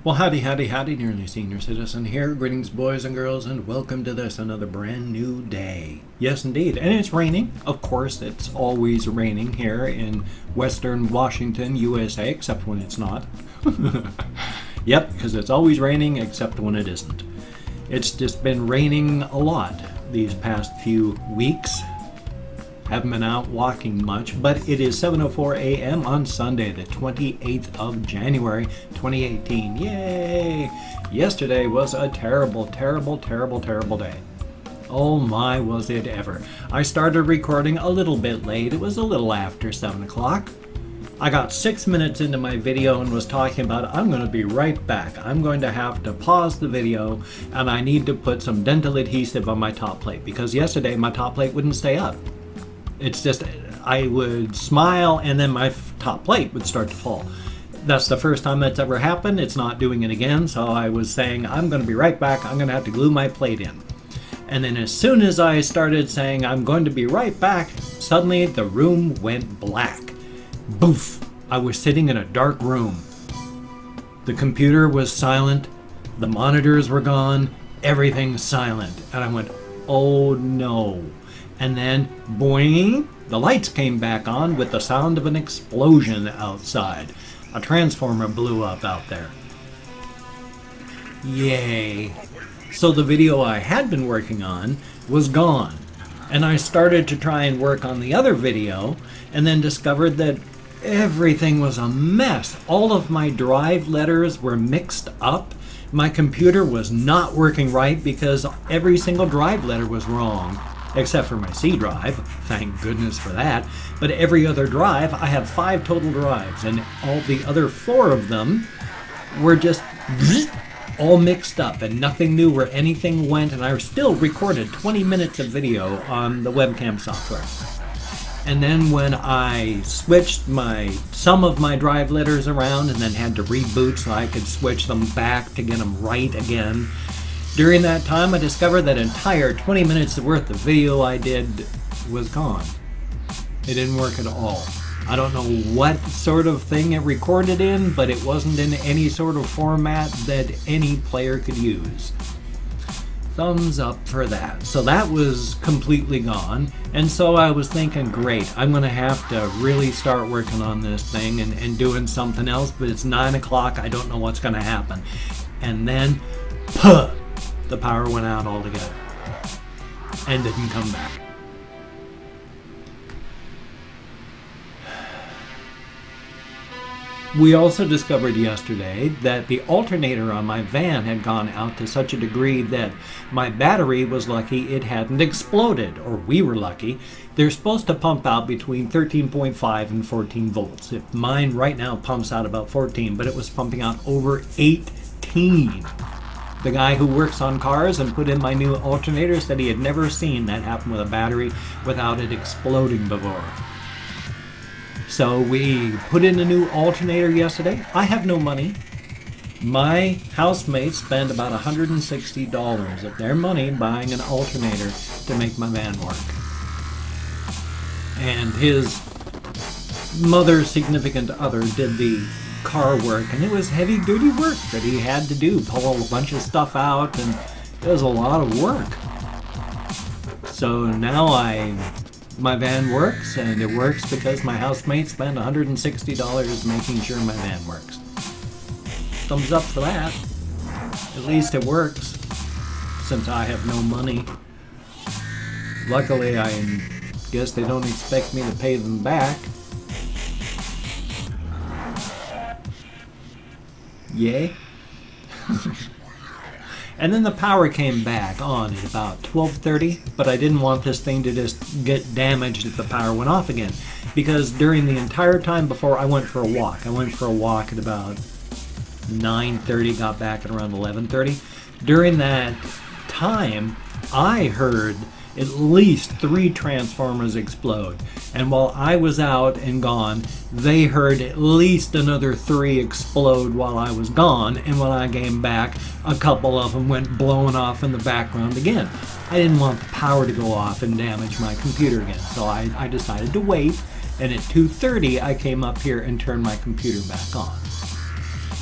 Well, howdy, howdy, howdy, nearly senior citizen here. Greetings, boys and girls, and welcome to this, another brand new day. Yes, indeed. And it's raining. Of course, it's always raining here in Western Washington, USA, except when it's not. Yep, because it's always raining except when it isn't. It's just been raining a lot these past few weeks. Haven't been out walking much, but it is 7:04 a.m. on Sunday, the 28th of January, 2018. Yay! Yesterday was a terrible, terrible, terrible, terrible day. Oh my, was it ever. I started recording a little bit late. It was a little after 7 o'clock. I got 6 minutes into my video and was talking about I'm going to be right back. I'm going to have to pause the video and I need to put some dental adhesive on my top plate because yesterday my top plate wouldn't stay up. It's just, I would smile and then my top plate would start to fall. That's the first time that's ever happened. It's not doing it again. So I was saying, I'm going to be right back. I'm going to have to glue my plate in. And then as soon as I started saying, I'm going to be right back, suddenly the room went black. Boof! I was sitting in a dark room. The computer was silent. The monitors were gone. Everything's silent. And I went, oh no. And then, boing, the lights came back on with the sound of an explosion outside. A transformer blew up out there. Yay. So the video I had been working on was gone. And I started to try and work on the other video and then discovered that everything was a mess. All of my drive letters were mixed up. My computer was not working right because every single drive letter was wrong. Except for my C drive, thank goodness for that. But every other drive, I have 5 total drives, and all the other 4 of them were just all mixed up, and nothing knew where anything went, and I still recorded 20 minutes of video on the webcam software. And then when I switched some of my drive letters around and then had to reboot so I could switch them back to get them right again, during that time, I discovered that entire 20 minutes worth of video I did was gone. It didn't work at all. I don't know what sort of thing it recorded in, but it wasn't in any sort of format that any player could use. Thumbs up for that. So that was completely gone. And so I was thinking, great, I'm going to have to really start working on this thing and doing something else, but it's 9 o'clock, I don't know what's going to happen. And then, puh! The power went out altogether and didn't come back. We also discovered yesterday that the alternator on my van had gone out to such a degree that my battery was lucky it hadn't exploded, or we were lucky. They're supposed to pump out between 13.5 and 14 volts. Mine right now pumps out about 14, but it was pumping out over 18. The guy who works on cars and put in my new alternator said he had never seen that happen with a battery without it exploding before. So we put in a new alternator yesterday. I have no money. My housemates spend about $160 of their money buying an alternator to make my van work. And his mother's significant other did the car work, and it was heavy duty work that he had to do, pull a bunch of stuff out, and it was a lot of work. So now my van works, and it works because my housemates spent $160 making sure my van works. Thumbs up for that. At least it works, since I have no money. Luckily, I guess they don't expect me to pay them back. Yay. And then the power came back on at about 12:30, but I didn't want this thing to just get damaged if the power went off again. Because during the entire time before I went for a walk at about 9:30, got back at around 11:30. During that time, I heard at least 3 transformers explode. And while I was out and gone, they heard at least another 3 explode while I was gone. And when I came back, a couple of them went blowing off in the background again. I didn't want the power to go off and damage my computer again. So I decided to wait. And at 2:30, I came up here and turned my computer back on.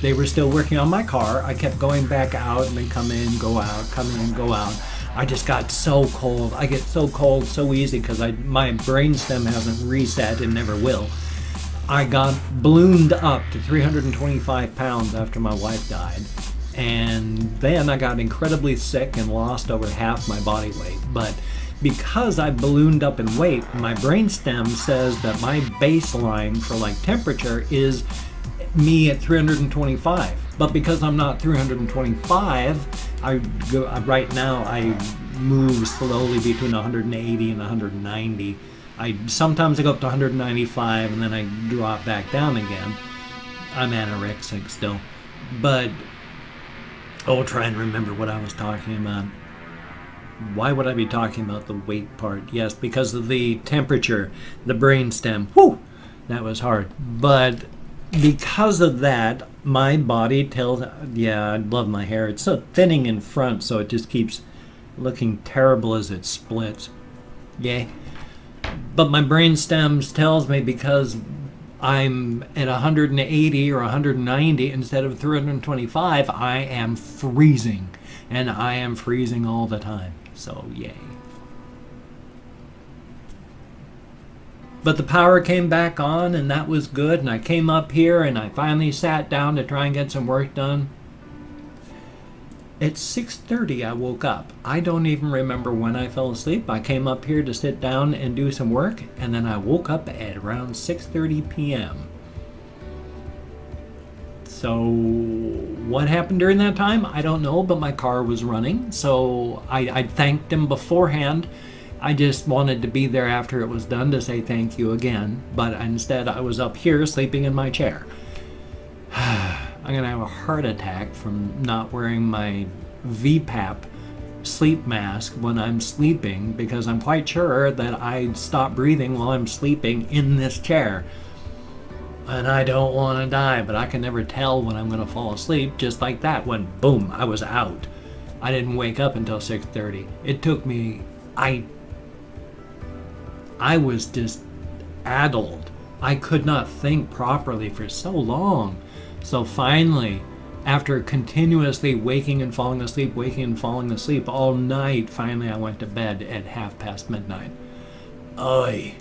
They were still working on my car. I kept going back out and then come in, go out, come in, go out. I just got so cold. I get so cold so easy because my brainstem hasn't reset and never will. I got ballooned up to 325 pounds after my wife died. And then I got incredibly sick and lost over half my body weight. But because I ballooned up in weight, my brainstem says that my baseline for like temperature is me at 325. But because I'm not 325, right now I move slowly between 180 and 190. Sometimes I go up to 195 and then I drop back down again. I'm anorexic still. But I'll try and remember what I was talking about. Why would I be talking about the weight part? Yes, because of the temperature, the brainstem. Whew! That was hard. But because of that, my body tells, yeah, I love my hair. It's so thinning in front, so it just keeps looking terrible as it splits. Yay. But my brainstem tells me because I'm at 180 or 190 instead of 325, I am freezing. And I am freezing all the time. So, yay. But the power came back on and that was good. And I came up here and I finally sat down to try and get some work done. At 6:30 I woke up. I don't even remember when I fell asleep. I came up here to sit down and do some work, and then I woke up at around 6:30 p.m. So what happened during that time? I don't know, but my car was running, so I thanked him beforehand. I just wanted to be there after it was done to say thank you again, but instead I was up here sleeping in my chair. I'm going to have a heart attack from not wearing my VPAP sleep mask when I'm sleeping because I'm quite sure that I stop breathing while I'm sleeping in this chair. And I don't want to die, but I can never tell when I'm going to fall asleep. Just like that, when boom, I was out. I didn't wake up until 6:30. It took me, I was just addled. I could not think properly for so long. So finally, after continuously waking and falling asleep all night, finally I went to bed at 1:30 midnight. Oy.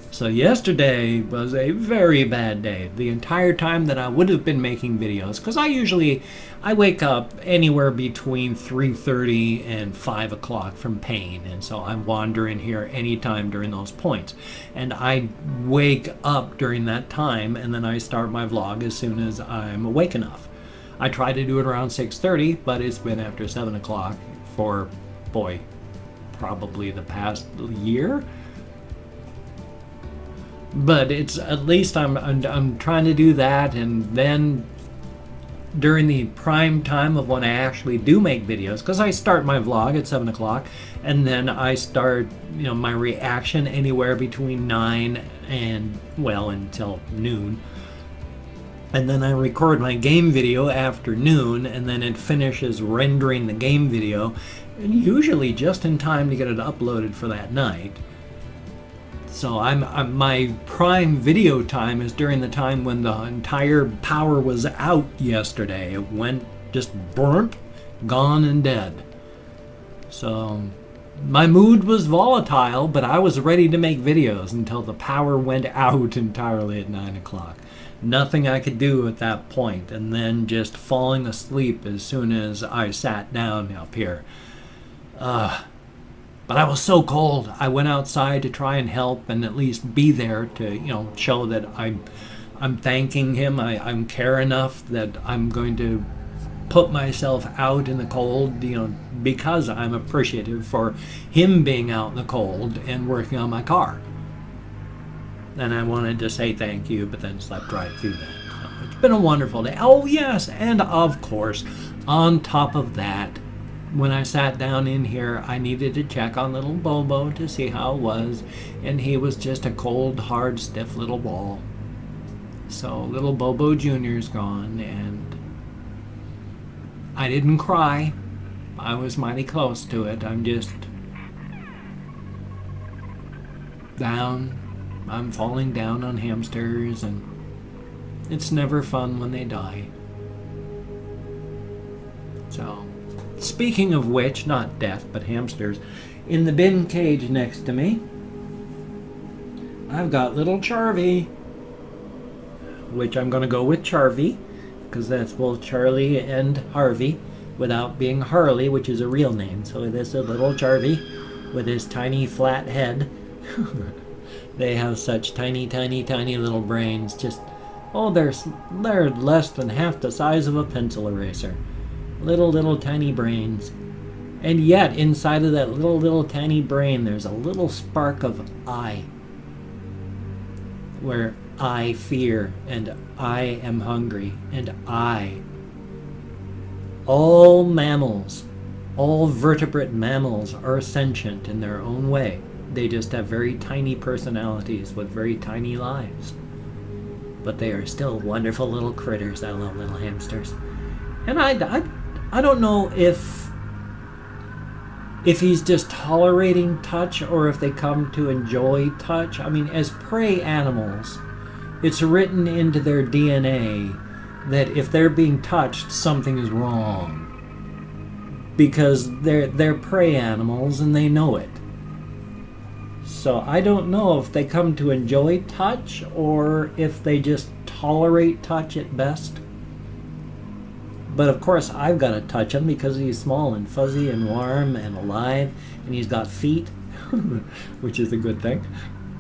So yesterday was a very bad day. The entire time that I would have been making videos, because I wake up anywhere between 3:30 and 5 o'clock from pain, and so I'm wandering here anytime during those points. And I wake up during that time, and then I start my vlog as soon as I'm awake enough. I try to do it around 6:30, but it's been after 7 o'clock for, boy, probably the past year. But it's at least I'm trying to do that, and then during the prime time of when I actually do make videos, because I start my vlog at 7 o'clock, and then I start, my reaction anywhere between 9 and, well, until noon. And then I record my game video after noon, and then it finishes rendering the game video, usually just in time to get it uploaded for that night. So my prime video time is during the time when the entire power was out yesterday. It went just burnt, gone and dead. So my mood was volatile, but I was ready to make videos until the power went out entirely at 9 o'clock. Nothing I could do at that point, and then just falling asleep as soon as I sat down up here. But I was so cold. I went outside to try and help and at least be there to, show that I'm thanking him. I'm care enough that I'm going to put myself out in the cold, because I'm appreciative for him being out in the cold and working on my car. And I wanted to say thank you, but then slept right through that. So it's been a wonderful day. Oh yes, and of course, on top of that, when I sat down in here, I needed to check on little Bobo to see how it was, and he was just a cold, hard, stiff little ball. So little Bobo Jr.'s gone, and I didn't cry. I was mighty close to it. I'm just down. I'm falling down on hamsters, and It's never fun when they die. So, speaking of which, not death, but hamsters, in the bin cage next to me, I've got little Charvy, which I'm going to go with Charvy, because that's both Charlie and Harvey, without being Harley, which is a real name. So this is little Charvy with his tiny flat head. They have such tiny, tiny, tiny little brains. Just, oh, they're less than half the size of a pencil eraser. Little tiny brains. And yet, inside of that little tiny brain, there's a little spark of I. Where I fear, and I am hungry, and I. All mammals, all vertebrate mammals are sentient in their own way. They just have very tiny personalities with very tiny lives. But they are still wonderful little critters. I love little hamsters. And I don't know if he's just tolerating touch or if they come to enjoy touch. I mean, as prey animals, it's written into their DNA that if they're being touched, something is wrong. Because they're prey animals and they know it. So I don't know if they come to enjoy touch or if they just tolerate touch at best. But of course I've got to touch him because he's small and fuzzy and warm and alive, and he's got feet, which is a good thing.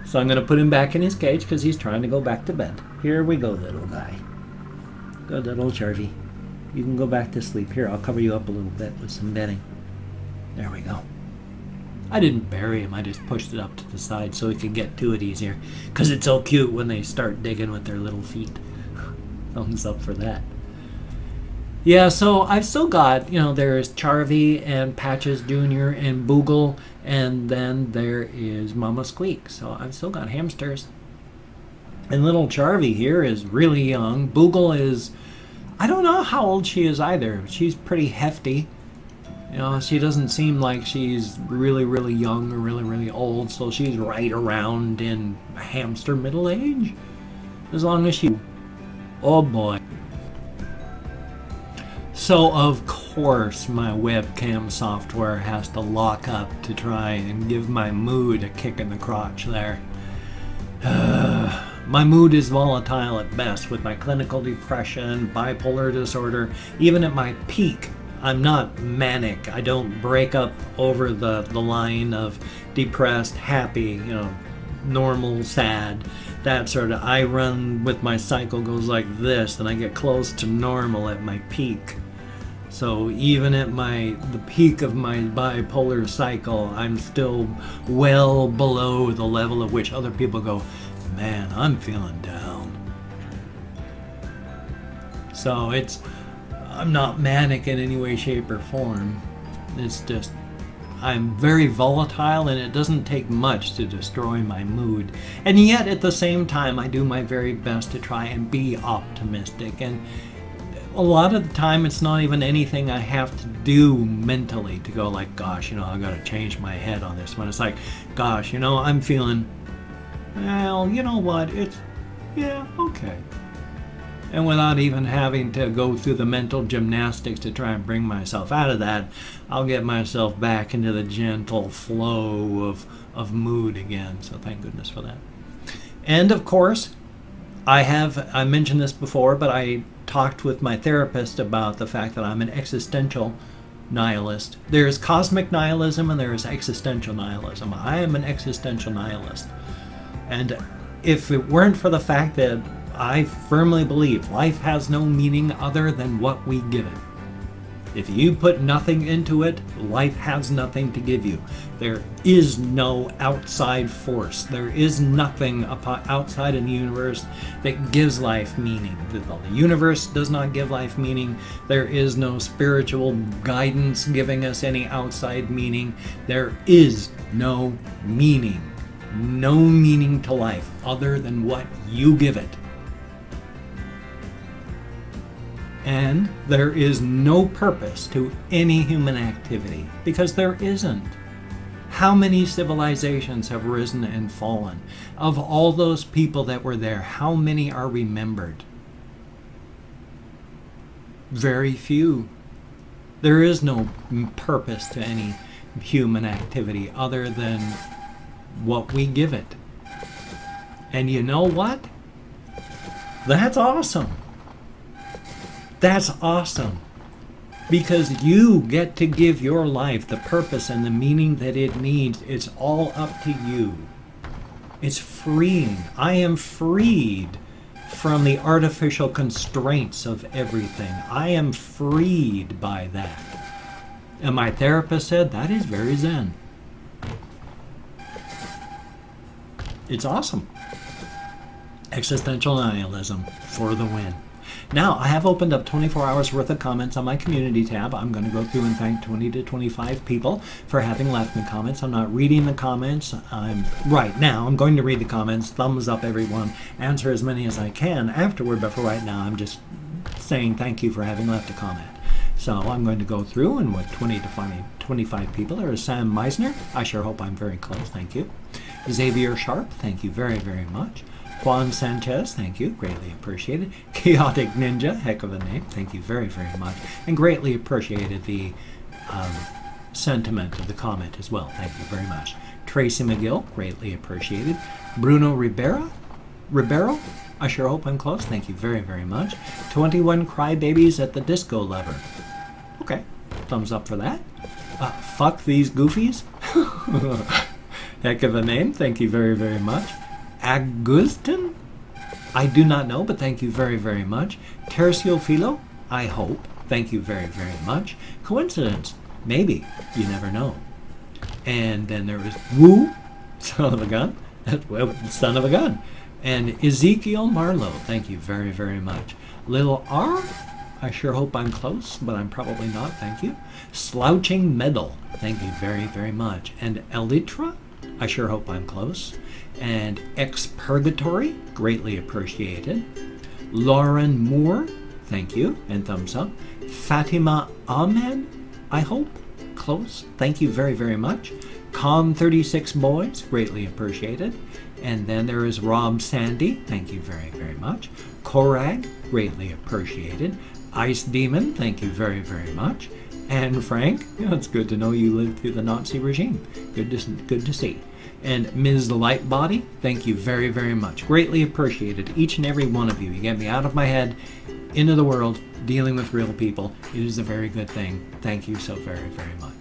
So I'm going to put him back in his cage because he's trying to go back to bed. Here we go, little guy. Good little Charvy. You can go back to sleep. Here, I'll cover you up a little bit with some bedding. There we go. I didn't bury him. I just pushed it up to the side so he could get to it easier. Because it's so cute when they start digging with their little feet. Thumbs up for that. Yeah, so I've still got, there's Charvy and Patches Jr. and Boogle, and then there is Mama Squeak. So I've still got hamsters. And little Charvy here is really young. Boogle is, I don't know how old she is either. She's pretty hefty. She doesn't seem like she's really, really young or really, really old. So she's right around in hamster middle age. As long as she... Oh boy. So of course my webcam software has to lock up to try and give my mood a kick in the crotch there. My mood is volatile at best with my clinical depression, bipolar disorder. Even at my peak, I'm not manic. I don't break up over the line of depressed, happy, normal, sad. That sort of, I run with my cycle goes like this, and I get close to normal at my peak. So even at the peak of my bipolar cycle, I'm still well below the level at which other people go, man, I'm feeling down. So I'm not manic in any way, shape, or form. It's just, I'm very volatile, and it doesn't take much to destroy my mood. And yet, at the same time, I do my very best to try and be optimistic. And a lot of the time, it's not even anything I have to do mentally to go like, gosh, I've got to change my head on this one. It's like, gosh, I'm feeling, well, you know what, yeah, okay. And without even having to go through the mental gymnastics to try and bring myself out of that, I'll get myself back into the gentle flow of mood again. So thank goodness for that. And of course, I mentioned this before, but I talked with my therapist about the fact that I'm an existential nihilist. There's cosmic nihilism and there's existential nihilism. I am an existential nihilist. And if it weren't for the fact that I firmly believe life has no meaning other than what we give it. If you put nothing into it, life has nothing to give you. There is no outside force. There is nothing outside in the universe that gives life meaning. The universe does not give life meaning. There is no spiritual guidance giving us any outside meaning. There is no meaning. No meaning to life other than what you give it. And there is no purpose to any human activity, because there isn't. How many civilizations have risen and fallen? Of all those people that were there, how many are remembered? Very few. There is no purpose to any human activity other than what we give it. And you know what? That's awesome. That's awesome. Because you get to give your life the purpose and the meaning that it needs. It's all up to you. It's freeing. I am freed from the artificial constraints of everything. I am freed by that. And my therapist said that is very Zen. It's awesome. Existential nihilism for the win. Now, I have opened up 24 hours worth of comments on my community tab. I'm going to go through and thank 20 to 25 people for having left me comments. I'm not reading the comments. Right now, I'm going to read the comments. Thumbs up, everyone. Answer as many as I can afterward, but for right now, I'm just saying thank you for having left a comment. So I'm going to go through, and with 20 to 25 people, there is Sam Meisner. I sure hope I'm very close. Thank you. Xavier Sharp, thank you very, very much. Juan Sanchez, thank you, greatly appreciated. Chaotic Ninja, heck of a name, thank you very, very much. And greatly appreciated the sentiment of the comment as well, thank you very much. Tracy McGill, greatly appreciated. Bruno Ribeiro, I sure hope I'm close, thank you very, very much. 21 Crybabies at the Disco Lover. Okay, thumbs up for that. Fuck these goofies. Heck of a name, thank you very, very much. Agustin? I do not know, but thank you very, very much. Tercio Filo? I hope. Thank you very, very much. Coincidence? Maybe. You never know. And then there is Woo, son of a gun. Well, son of a gun. And Ezekiel Marlowe. Thank you very, very much. Little R? I sure hope I'm close, but I'm probably not. Thank you. Slouching Medal. Thank you very, very much. And Elytra? I sure hope I'm close. And Expurgatory, greatly appreciated. Lauren Moore, thank you, and thumbs up. Fatima Ahmed, I hope, close, thank you very, very much. Com36 Boys, greatly appreciated. And then there is Rob Sandy, thank you very, very much. Korag, greatly appreciated. Ice Demon, thank you very, very much. And Frank, it's good to know you lived through the Nazi regime. Good to see. And Ms. Lightbody, thank you very, very much. Greatly appreciated, each and every one of you. You get me out of my head, into the world, dealing with real people. It is a very good thing. Thank you so very, very much.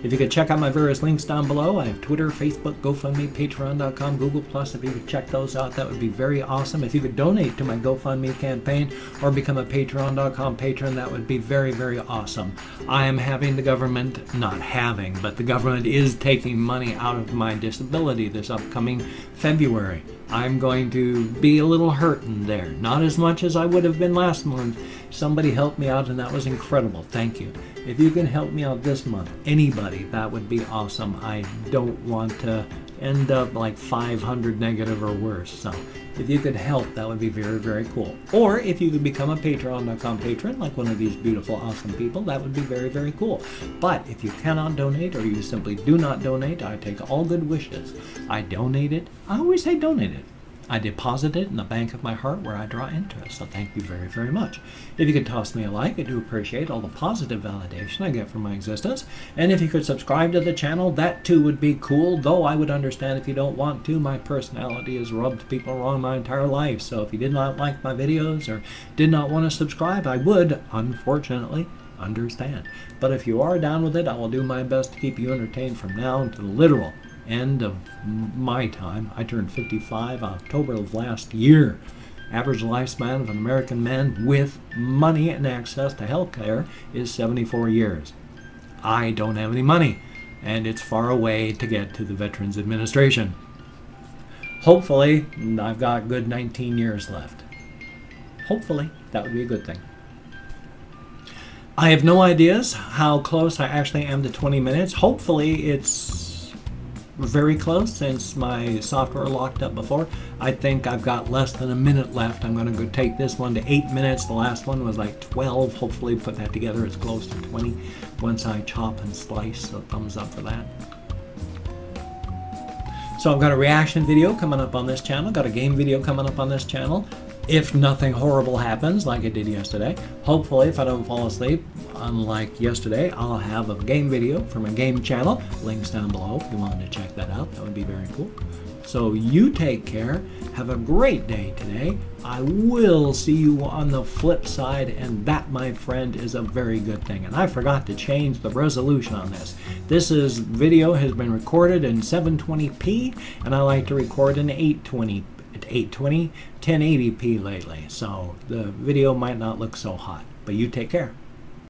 If you could check out my various links down below, I have Twitter, Facebook, GoFundMe, Patreon.com, Google+. If you could check those out, that would be very awesome. If you could donate to my GoFundMe campaign or become a Patreon.com patron, that would be very, very awesome. I am having the government, not having, but the government is taking money out of my disability this upcoming February. I'm going to be a little hurting there. Not as much as I would have been last month. Somebody helped me out and that was incredible. Thank you. If you can help me out this month, anybody, that would be awesome. I don't want to end up like 500 negative or worse. So if you could help, that would be very, very cool. Or if you could become a Patreon.com patron, like one of these beautiful, awesome people, that would be very, very cool. But if you cannot donate or you simply do not donate, I take all good wishes. I donate it. I always say donate it. I deposit it in the bank of my heart where I draw interest, so thank you very, very much. If you could toss me a like, I do appreciate all the positive validation I get from my existence. And if you could subscribe to the channel, that too would be cool, though I would understand if you don't want to. My personality has rubbed people wrong my entire life, so if you did not like my videos or did not want to subscribe, I would, unfortunately, understand. But if you are down with it, I will do my best to keep you entertained from now until the literal end of my time. I turned 55 October of last year. Average lifespan of an American man with money and access to health care is 74 years. I don't have any money, and it's far away to get to the Veterans Administration. Hopefully, I've got a good 19 years left. Hopefully, that would be a good thing. I have no ideas how close I actually am to 20 minutes. Hopefully, it's very close since my software locked up before. I think I've got less than a minute left. I'm going to go take this one to 8 minutes. The last one was like 12. Hopefully put that together, it's close to 20 once I chop and slice, so thumbs up for that. So I've got a reaction video coming up on this channel, got a game video coming up on this channel. if nothing horrible happens like it did yesterday. Hopefully, if I don't fall asleep, unlike yesterday, I'll have a game video from a game channel. Links down below if you wanted to check that out. That would be very cool. So you take care. Have a great day today. I will see you on the flip side, and that, my friend, is a very good thing. And I forgot to change the resolution on this. This video has been recorded in 720p, and I like to record in 1080p lately. So the video might not look so hot. But you take care.